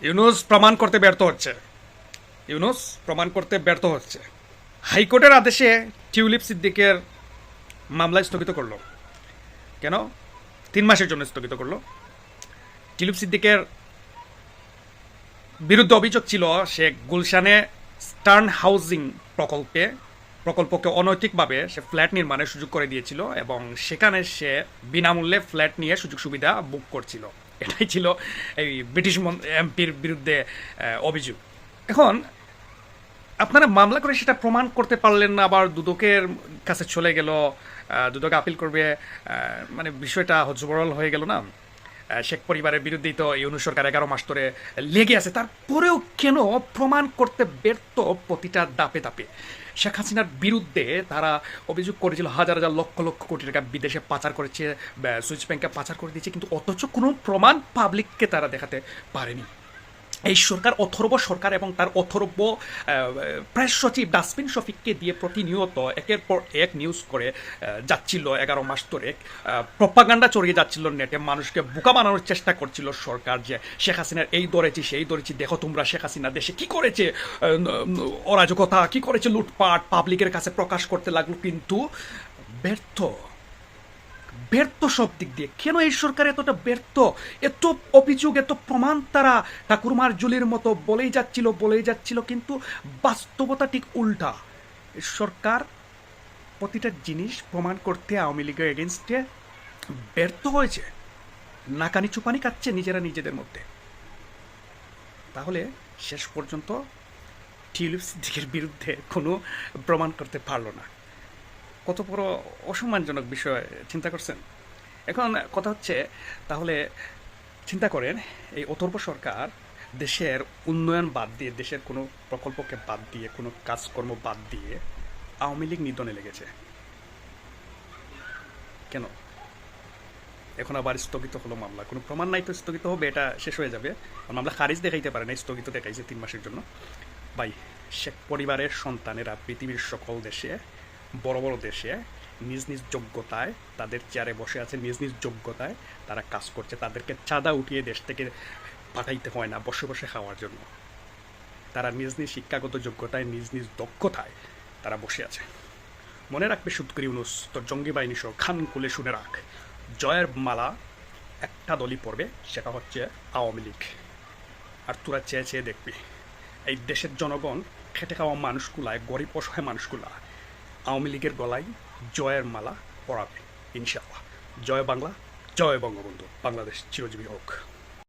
ইউনূস প্রমাণ করতে ব্যর্থ হচ্ছে। ইউনূস প্রমাণ করতে ব্যর্থ হচ্ছে। হাইকোর্টের আদেশে টিউলিপ সিদ্দিকের মামলা স্থগিত করলো। কেন? 3 মাসের জন্য স্থগিত করলো। টিউলিপ সিদ্দিকের বিরুদ্ধে অভিযোগ ছিল সে গুলশানে স্টার্ন হাউজিং প্রকল্পকে অনৈতিকভাবে সে ফ্ল্যাট নির্মাণের সুযোগ করে দিয়েছিল এবং সেখানে সে বিনামূল্যে ফ্ল্যাট নিয়ে সুযোগ সুবিধা বুক করছিল। এটাই ছিল এই ব্রিটিশ এমপির বিরুদ্ধে অভিযোগ। এখন আপনারা মামলা করে সেটা প্রমাণ করতে পারলেন না, আবার দুদকের কাছে চলে গেল, দুদক আপিল করবে, মানে বিষয়টা হজবরল হয়ে গেল না। শেখ পরিবারের বিরুদ্ধেই তো ইউনূস সরকার 11 মাস ধরে লেগে আছে, তারপরেও কেন প্রমাণ করতে ব্যর্থ প্রতিটা দাপে দাপে? শেখ হাসিনার বিরুদ্ধে তারা অভিযোগ করেছিল হাজার হাজার লক্ষ লক্ষ কোটি টাকা বিদেশে পাচার করেছে, সুইস ব্যাংকে পাচার করে দিয়েছে, কিন্তু অথচ কোনো প্রমাণ পাবলিককে তারা দেখাতে পারেনি। এই সরকার অথর্ব সরকার এবং তার অথর্ব প্রেস সচিব ডাস্টবিন শফিককে দিয়ে প্রতিনিয়ত একের পর এক নিউজ করে যাচ্ছিল 11 মাস ধরে। প্রপাগান্ডা চড়িয়ে যাচ্ছিল নেটে, মানুষকে বোকা বানানোর চেষ্টা করছিল সরকার যে শেখ হাসিনার এই ধরেছি সেই ধরেছি, দেখো তোমরা শেখ হাসিনা দেশে কি করেছে, অরাজকতা কি করেছে, লুটপাট পাবলিকের কাছে প্রকাশ করতে লাগলো, কিন্তু ব্যর্থ। ব্যর্থ সব দিক দিয়ে। কেন এই সরকার এতটা ব্যর্থ? এত অভিযোগ, এত প্রমাণ তারা ঠাকুরমার জুলির মতো বলেই যাচ্ছিল, কিন্তু বাস্তবতা ঠিক উল্টা। এই সরকার প্রতিটা জিনিস প্রমাণ করতে আওয়ামী লীগের এগেনস্টে ব্যর্থ হয়েছে। নাকানি চুপানি কাটছে নিজেরা নিজেদের মধ্যে। তাহলে শেষ পর্যন্ত টিউলিপ সিদ্দিকের বিরুদ্ধে কোনো প্রমাণ করতে পারলো না। কত বড় অসম্মানজনক বিষয়, চিন্তা করছেন? এখন কথা হচ্ছে, তাহলে চিন্তা করেন এই অথর্ব সরকার দেশের উন্নয়ন বাদ দিয়ে, দেশের কোনো প্রকল্পকে বাদ দিয়ে, কোনো কাজকর্ম বাদ দিয়ে আওয়ামী লীগ নিধনে লেগেছে কেন? এখন আবার স্থগিত হলো মামলা, কোনো প্রমাণ নাই তো স্থগিত হবে, এটা শেষ হয়ে যাবে। মামলা খারিজ দেখাইতে পারে না, স্থগিত দেখাইছে 3 মাসের জন্য। ভাই, শেখ পরিবারের সন্তানেরা পৃথিবীর সকল দেশে, বড় বড় দেশে নিজ নিজ যোগ্যতায় তাদের চেয়ারে বসে আছে, নিজ নিজ যোগ্যতায় তারা কাজ করছে। তাদেরকে চাঁদা উঠিয়ে দেশ থেকে পাঠাইতে হয় না বসে বসে খাওয়ার জন্য। তারা নিজ নিজ শিক্ষাগত যোগ্যতায়, নিজ নিজ দক্ষতায় তারা বসে আছে। মনে রাখবে সুৎকর ইউনূস, তোর জঙ্গি বাহিনী সহ খান খুলে শুনে রাখ, জয়ের মালা একটা দলই পড়বে, সেটা হচ্ছে আওয়ামী লীগ। আর তোরা চেয়ে চেয়ে দেখবি এই দেশের জনগণ, খেটে খাওয়া মানুষগুলায়, গরিব অসহায় মানুষগুলা আওয়ামী লীগের গলায় জয়ের মালা পরাবে ইনশাআল্লাহ। জয় বাংলা, জয় বঙ্গবন্ধু, বাংলাদেশ চিরজীবী হোক।